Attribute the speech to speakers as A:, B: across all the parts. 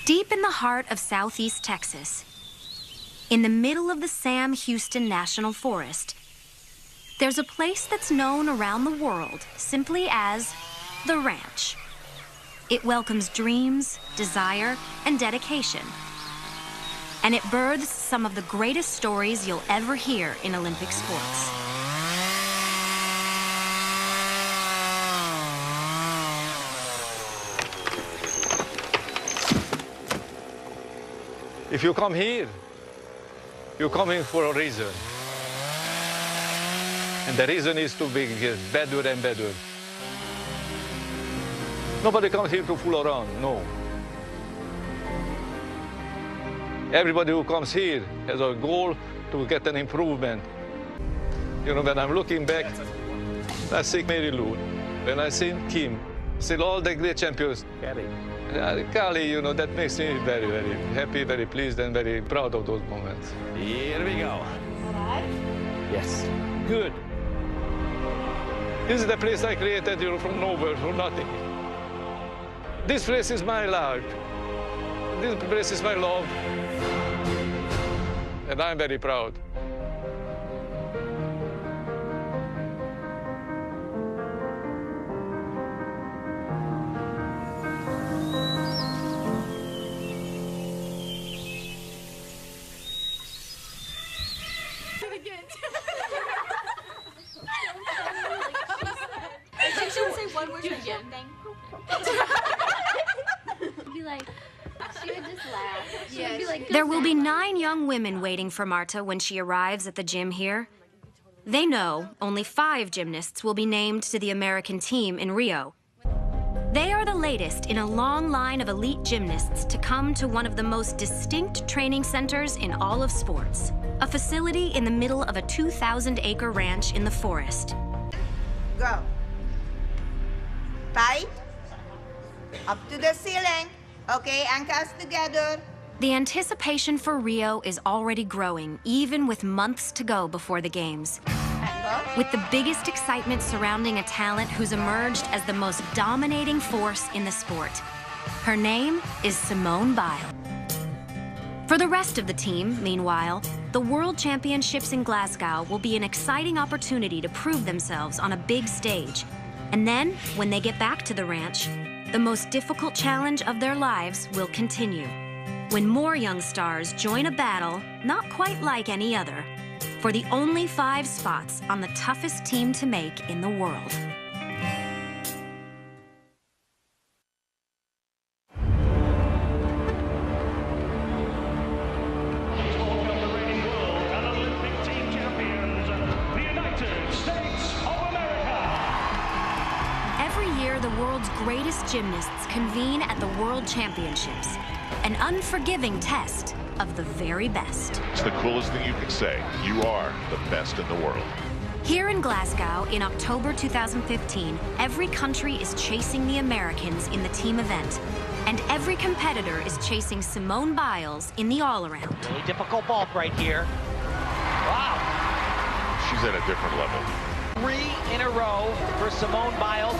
A: Deep in the heart of southeast Texas, in the middle of the Sam Houston National Forest, there's a place that's known around the world simply as the ranch. It welcomes dreams, desire, and dedication. And it births some of the greatest stories you'll ever hear in Olympic sports.
B: If you come here, you come here for a reason. And the reason is to be better and better. Nobody comes here to fool around, no. Everybody who comes here has a goal to get an improvement. You know, when I'm looking back, I see Mary Lou. When I see Kim, see all the great champions. Kali, you know, that makes me very, very happy, very pleased, and very proud of those moments.
C: Here we go. Yes. Good.
B: This is the place I created, you know, from nowhere, from nothing. This place is my life. This place is my love. And I'm very proud.
A: There will be 9 young women waiting for Marta when she arrives at the gym here. They know only 5 gymnasts will be named to the American team in Rio. They are the latest in a long line of elite gymnasts to come to one of the most distinct training centers in all of sports, a facility in the middle of a 2,000-acre ranch in the forest.
D: Go. Tight. Up to the ceiling. Okay, ankles together.
A: The anticipation for Rio is already growing, even with months to go before the Games. With the biggest excitement surrounding a talent who's emerged as the most dominating force in the sport. Her name is Simone Biles. For the rest of the team, meanwhile, the World Championships in Glasgow will be an exciting opportunity to prove themselves on a big stage. And then, when they get back to the ranch, the most difficult challenge of their lives will continue. When more young stars join a battle not quite like any other, for the only 5 spots on the toughest team to make in the world. The world's greatest gymnasts convene at the World Championships, an unforgiving test of the very best.
E: It's the coolest thing you can say. You are the best in the world.
A: Here in Glasgow in October 2015, every country is chasing the Americans in the team event, and every competitor is chasing Simone Biles in the all-around.
C: Really difficult vault right here. Wow.
E: She's at a different level.
C: 3 in a row for Simone Biles.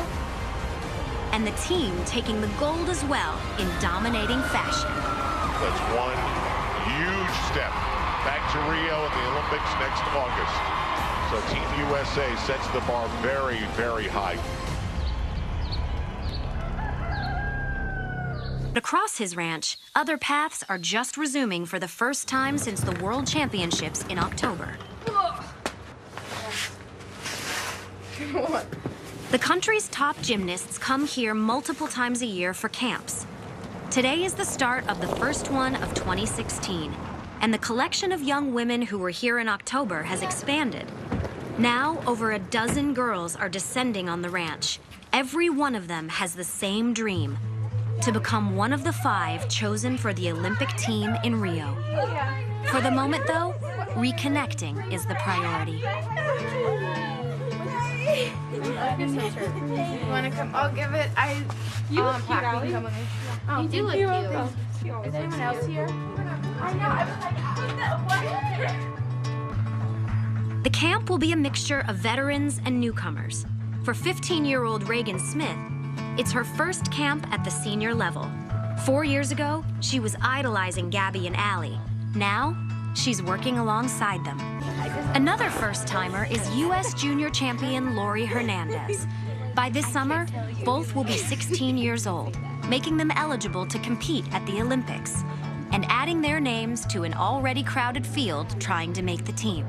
A: And the team taking the gold as well in dominating fashion.
E: That's one huge step back to Rio in the Olympics next August. So Team USA sets the bar very, very high.
A: Across his ranch, other paths are just resuming for the first time since the World Championships in October. The country's top gymnasts come here multiple times a year for camps. Today is the start of the first one of 2016, and the collection of young women who were here in October has expanded. Now, over a dozen girls are descending on the ranch. Every one of them has the same dream, to become one of the 5 chosen for the Olympic team in Rio. For the moment, though, reconnecting is the priority.
F: You want to come? I'll give it. You look cute, Allie. Come with me. Oh, you do look cute. Is anyone else here? I know. I was like, what?
A: The camp will be a mixture of veterans and newcomers. For 15-year-old Reagan Smith, it's her first camp at the senior level. 4 years ago, she was idolizing Gabby and Allie. Now, she's working alongside them. Another first-timer is U.S. junior champion Lori Hernandez. By this summer, both will be 16 years old, making them eligible to compete at the Olympics, and adding their names to an already crowded field trying to make the team.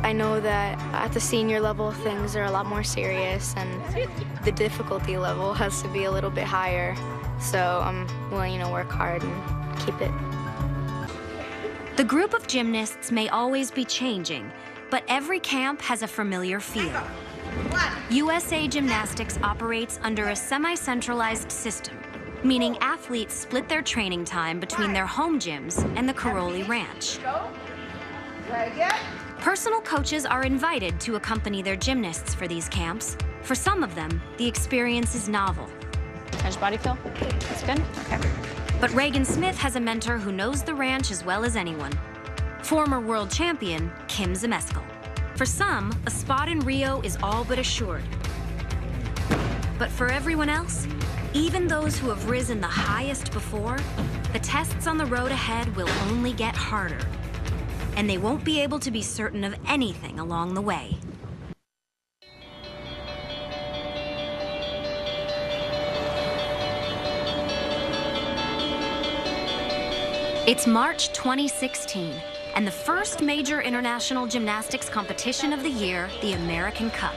F: I know that at the senior level, things are a lot more serious, and the difficulty level has to be a little bit higher. So I'm willing to work hard and keep it.
A: The group of gymnasts may always be changing, but every camp has a familiar feel. USA Gymnastics operates under a semi-centralized system, meaning athletes split their training time between their home gyms and the Caroli Ranch.
D: Very good.
A: Personal coaches are invited to accompany their gymnasts for these camps. For some of them, the experience is novel.
G: How's your body feel? It's good? Okay.
A: But Reagan Smith has a mentor who knows the ranch as well as anyone. Former world champion, Kim Zmeskal. For some, a spot in Rio is all but assured. But for everyone else, even those who have risen the highest before, the tests on the road ahead will only get harder. And they won't be able to be certain of anything along the way. It's March 2016, and the first major international gymnastics competition of the year, the American Cup.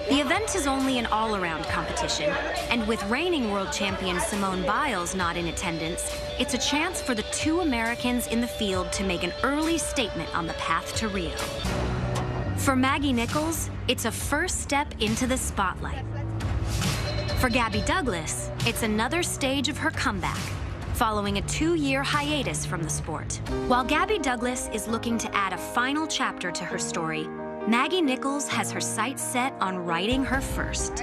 A: The event is only an all-around competition, and with reigning world champion Simone Biles not in attendance, it's a chance for the two Americans in the field to make an early statement on the path to Rio. For Maggie Nichols, it's a first step into the spotlight. For Gabby Douglas, it's another stage of her comeback, following a 2-year hiatus from the sport. While Gabby Douglas is looking to add a final chapter to her story, Maggie Nichols has her sights set on writing her first.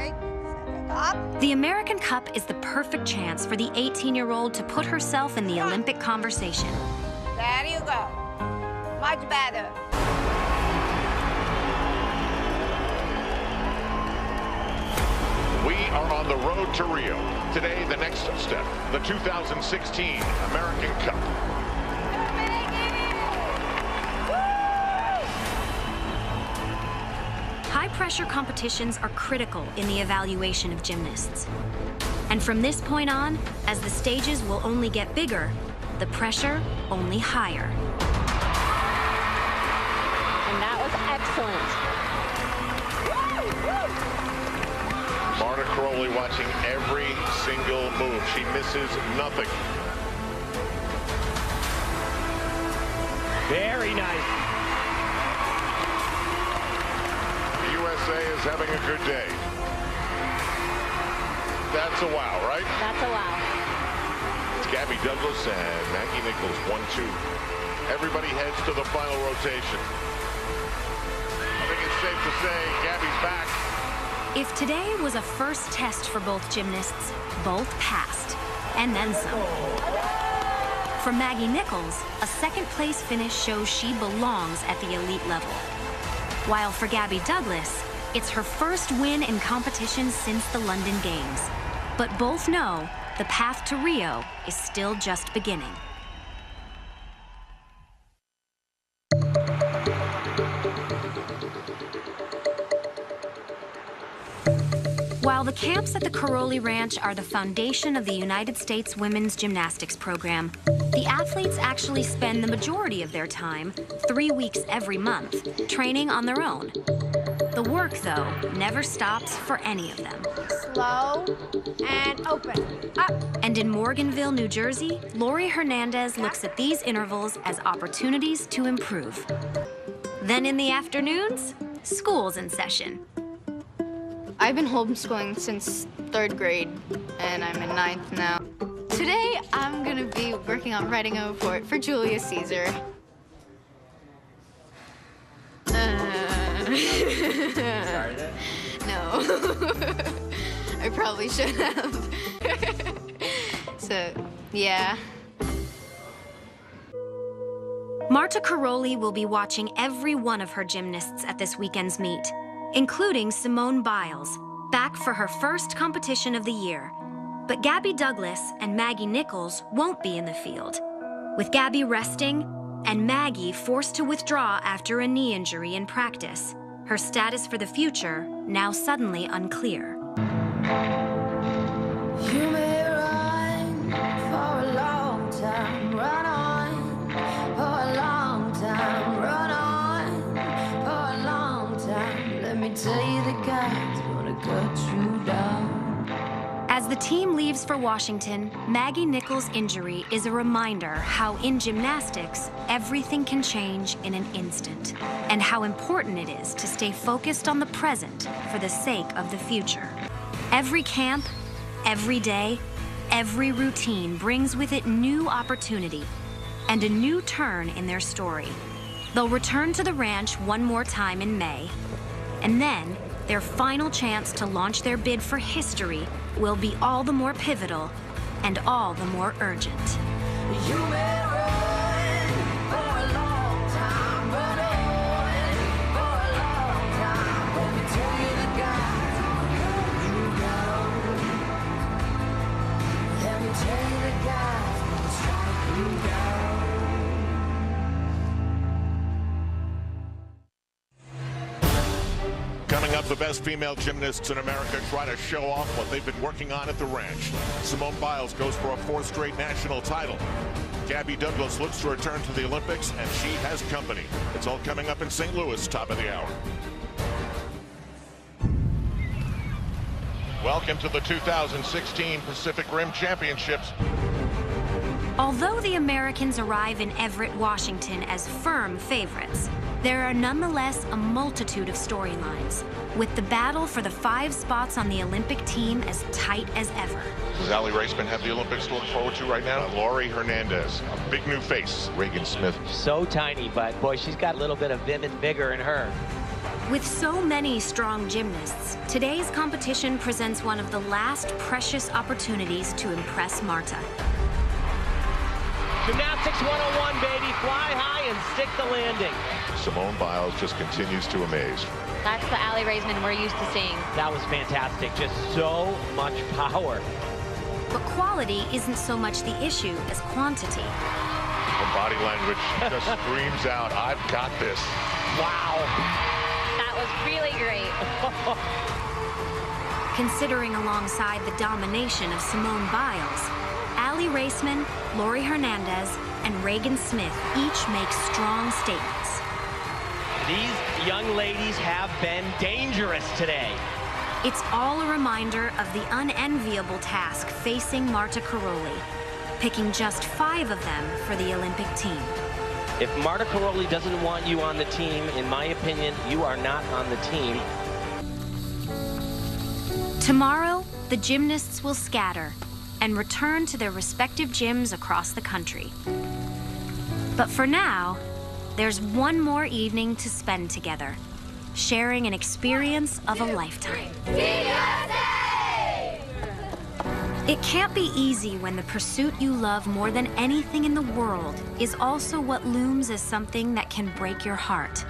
A: The American Cup is the perfect chance for the 18-year-old to put herself in the Olympic conversation.
D: There you go. Much better.
E: We are on the road to Rio. Today, the next step, the 2016 American Cup.
A: High-pressure competitions are critical in the evaluation of gymnasts. And from this point on, as the stages will only get bigger, the pressure only higher.
G: And that was excellent.
E: Marta Caroli watching every single move. She misses nothing.
C: Very nice.
E: The USA is having a good day. That's a wow, right?
G: That's a wow.
E: It's Gabby Douglas and Maggie Nichols, 1-2. Everybody heads to the final rotation. I think it's safe to say Gabby's back.
A: If today was a first test for both gymnasts, both passed, and then some. For Maggie Nichols, a second-place finish shows she belongs at the elite level. While for Gabby Douglas, it's her first win in competition since the London Games. But both know the path to Rio is still just beginning. While the camps at the Caroli Ranch are the foundation of the United States women's gymnastics program, the athletes actually spend the majority of their time, 3 weeks every month, training on their own. The work, though, never stops for any of them.
D: Slow and open. Up.
A: And in Morganville, New Jersey, Lori Hernandez looks at these intervals as opportunities to improve. Then in the afternoons, school's in session.
F: I've been homeschooling since 3rd grade, and I'm in 9th now. Today, I'm gonna be working on writing a report for Julius Caesar.
C: Started it?
F: No. I probably should have. So, yeah.
A: Marta Caroli will be watching every one of her gymnasts at this weekend's meet, including Simone Biles, back for her first competition of the year. But Gabby Douglas and Maggie Nichols won't be in the field, with Gabby resting and Maggie forced to withdraw after a knee injury in practice. Her status for the future now suddenly unclear.
H: You may run for a long time, run on for a long time, run on for a long time. Let me tell you, the guy's gonna cut you down.
A: As the team leaves for Washington, Maggie Nichols' injury is a reminder how in gymnastics, everything can change in an instant, and how important it is to stay focused on the present for the sake of the future. Every camp, every day, every routine brings with it new opportunity and a new turn in their story. They'll return to the ranch one more time in May, and then their final chance to launch their bid for history will be all the more pivotal and all the more urgent.
H: You may run for a long time, run on for a long time. Let me tell you, the guy's gonna cut you down. Let me tell you, the guy's gonna strike you down.
E: Coming up, the best female gymnasts in America try to show off what they've been working on at the ranch. Simone Biles goes for a 4th straight national title. Gabby Douglas looks to return to the Olympics, and she has company. It's all coming up in St. Louis, top of the hour. Welcome to the 2016 Pacific Rim Championships.
A: Although the Americans arrive in Everett, Washington as firm favorites, there are nonetheless a multitude of storylines, with the battle for the 5 spots on the Olympic team as tight as ever.
E: Does Allie Raceman have the Olympics to look forward to right now? Laurie Hernandez, a big new face. Reagan Smith.
C: So tiny, but boy, she's got a little bit of vim and vigor in her.
A: With so many strong gymnasts, today's competition presents one of the last precious opportunities to impress Marta.
C: Gymnastics 101, baby. Fly high and stick the landing.
E: Simone Biles just continues to amaze.
G: That's the Allie Raceman we're used to seeing.
C: That was fantastic. Just so much power.
A: But quality isn't so much the issue as quantity.
E: Her body language just screams out, I've got this.
C: Wow.
G: That was really great.
A: Considering alongside the domination of Simone Biles, Allie Raceman, Laurie Hernandez, and Reagan Smith each make strong statements.
C: These young ladies have been dangerous today.
A: It's all a reminder of the unenviable task facing Marta Karolyi, picking just 5 of them for the Olympic team.
C: If Marta Karolyi doesn't want you on the team, in my opinion, you are not on the team.
A: Tomorrow, the gymnasts will scatter and return to their respective gyms across the country. But for now, there's one more evening to spend together, sharing an experience of a lifetime. It can't be easy when the pursuit you love more than anything in the world is also what looms as something that can break your heart.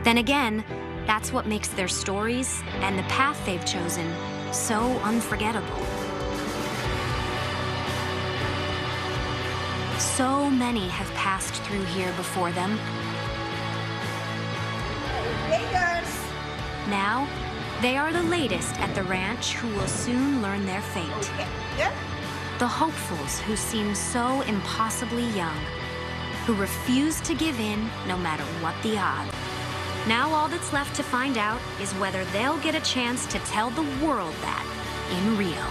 A: Then again, that's what makes their stories and the path they've chosen so unforgettable. So many have passed through here before them.
D: Hey, girls.
A: Now, they are the latest at the ranch who will soon learn their fate.
D: Okay. Yeah.
A: The hopefuls who seem so impossibly young, who refuse to give in no matter what the odds. Now all that's left to find out is whether they'll get a chance to tell the world that in Rio.